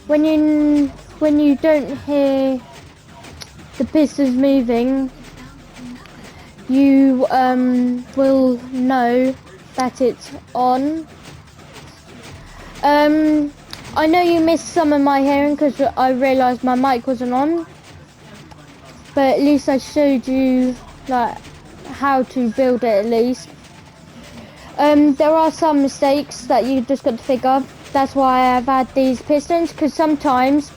when you don't hear the pistons moving, you will know that it's on. I know you missed some of my hearing because I realised my mic wasn't on, but at least I showed you like how to build it at least. There are some mistakes that you just got to figure. That's why I've had these pistons, because sometimes,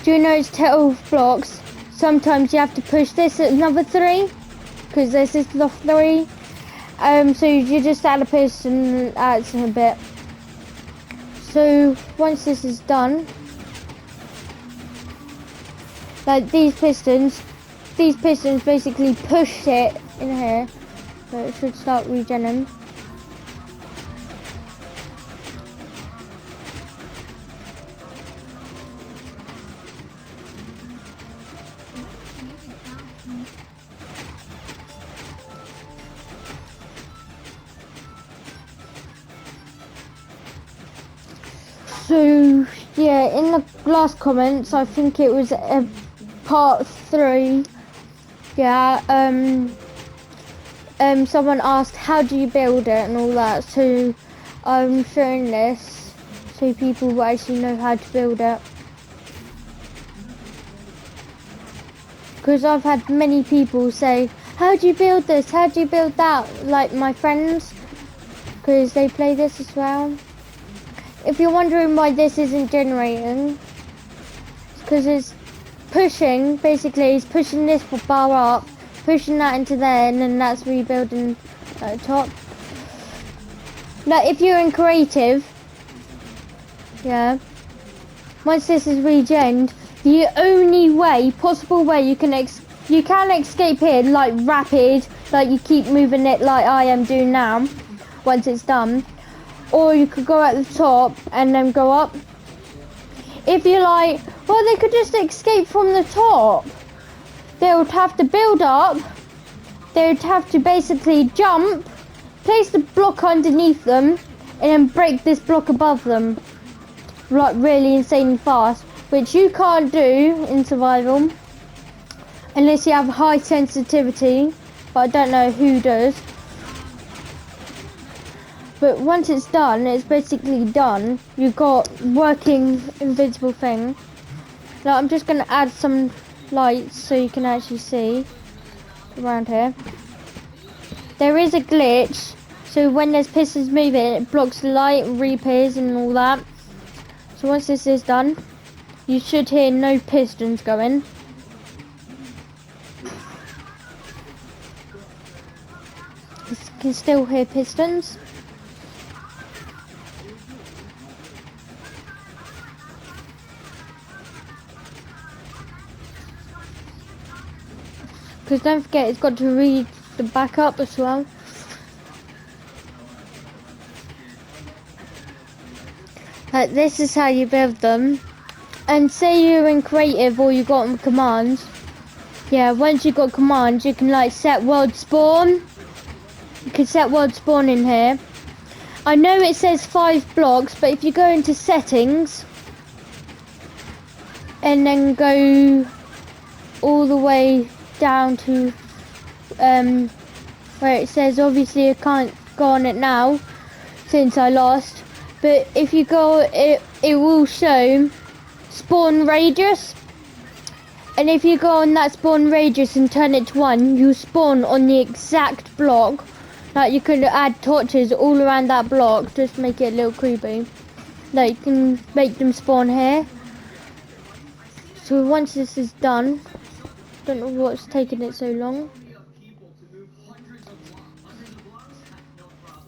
do you know it's 12 blocks? Sometimes you have to push this at another 3, because this is the 3. So you just add a piston, adds a bit. So once this is done, like these pistons basically push it in here, so it should start regenerating. So yeah, in the last comments, I think it was part 3. Yeah, someone asked how do you build it and all that. So I'm showing this so people will actually know how to build it. Because I've had many people say, how do you build this? How do you build that? Like my friends, because they play this as well. If you're wondering why this isn't generating, it's because it's pushing, basically it's pushing this bar up, pushing that into there, and then that's rebuilding at the top. Now if you're in creative, yeah, once this is regened, the only way, possible way you can escape here, like rapid, like you keep moving it like I am doing now, once it's done. Or you could go at the top and then go up. If you're like, well, they could just escape from the top. They would have to build up. They would have to basically jump, place the block underneath them, and then break this block above them. Like really insanely fast, which you can't do in survival unless you have high sensitivity, but I don't know who does. But once it's done, it's basically done. You've got working invincible thing. Now I'm just going to add some lights so you can actually see around here. There is a glitch, so when there's pistons moving, it blocks the light and reappears and all that. So once this is done, you should hear no pistons going. You can still hear pistons. Because don't forget, it's got to read the backup as well. Like this is how you build them. And say you're in creative or you got commands. Yeah, once you got commands, you can like set world spawn. You can set world spawn in here. I know it says 5 blocks, but if you go into settings and then go all the way down to where it says, obviously I can't go on it now since I lost, but if you go, it will show spawn radius, and if you go on that spawn radius and turn it to 1, you spawn on the exact block. Like you could add torches all around that block, just make it a little creepy. Like you can make them spawn here. So once this is done, don't know what's taking it so long.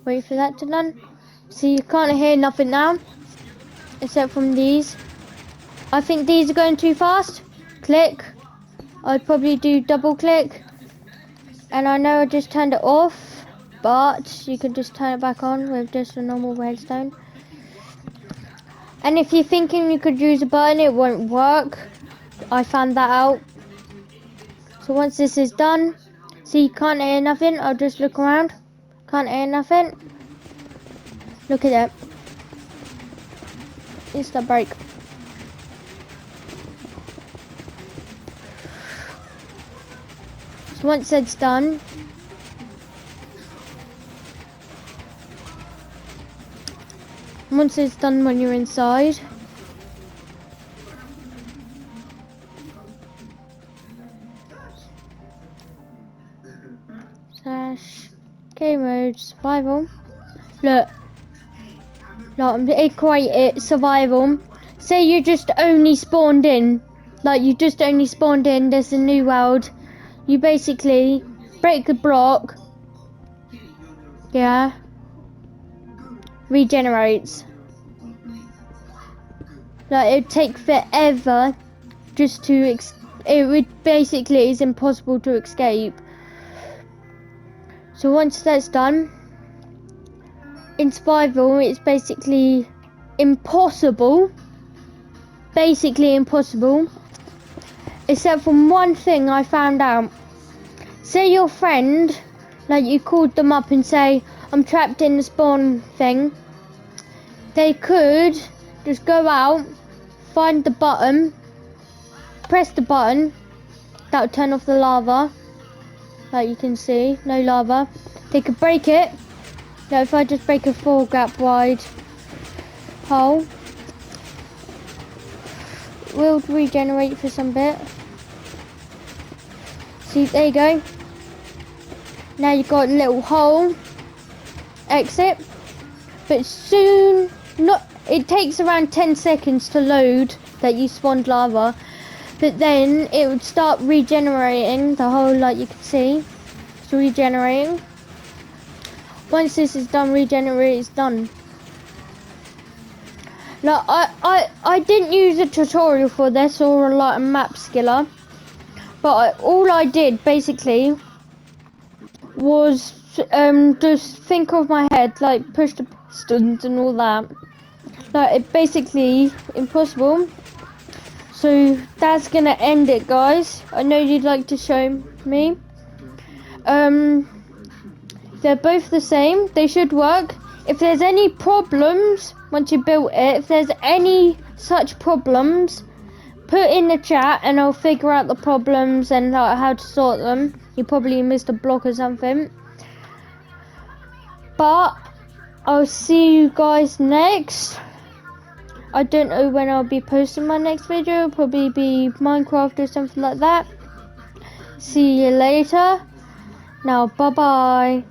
Wait for that to done. See, you can't hear nothing now, except from these. I think these are going too fast. Click. I'd probably do double click. And I know I just turned it off, but you can just turn it back on with just a normal redstone. And if you're thinking you could use a button, it won't work. I found that out. So once this is done, see, you can't hear nothing. I'll just look around. Can't hear nothing. Look at that. Instant break. So once that's done, when you're inside, slash game mode survival. Look, it created survival. Say you just only spawned in, there's a new world. You basically break a block, yeah, regenerates. Like, it'd take forever just to, it would basically, it's impossible to escape. So once that's done, in survival, it's basically impossible. Except from one thing I found out. Say your friend, like you called them up and say, I'm trapped in the spawn thing. They could just go out, find the button, press the button, that would turn off the lava. Like you can see, no lava. They could break it. Now if I just break a 4 gap wide hole, we'll regenerate for some bit. See, there you go. Now you've got a little hole, exit. But soon, it takes around 10 seconds to load that you spawned lava. But then it would start regenerating the hole, like you can see. It's regenerating. Once this is done, regenerate is done. Now, I didn't use a tutorial for this or like a map skiller. But all I did basically was just think of my head, like push the pistons and all that. Like, it basically impossible. So that's gonna end it, guys. I know you'd like to show me. They're both the same. They should work. If there's any problems once you built it, if there's any such problems, put in the chat and I'll figure out the problems and how to sort them. You probably missed a block or something. But I'll see you guys next. I don't know when I'll be posting my next video. It'll probably be Minecraft or something like that. See you later. Now, bye bye.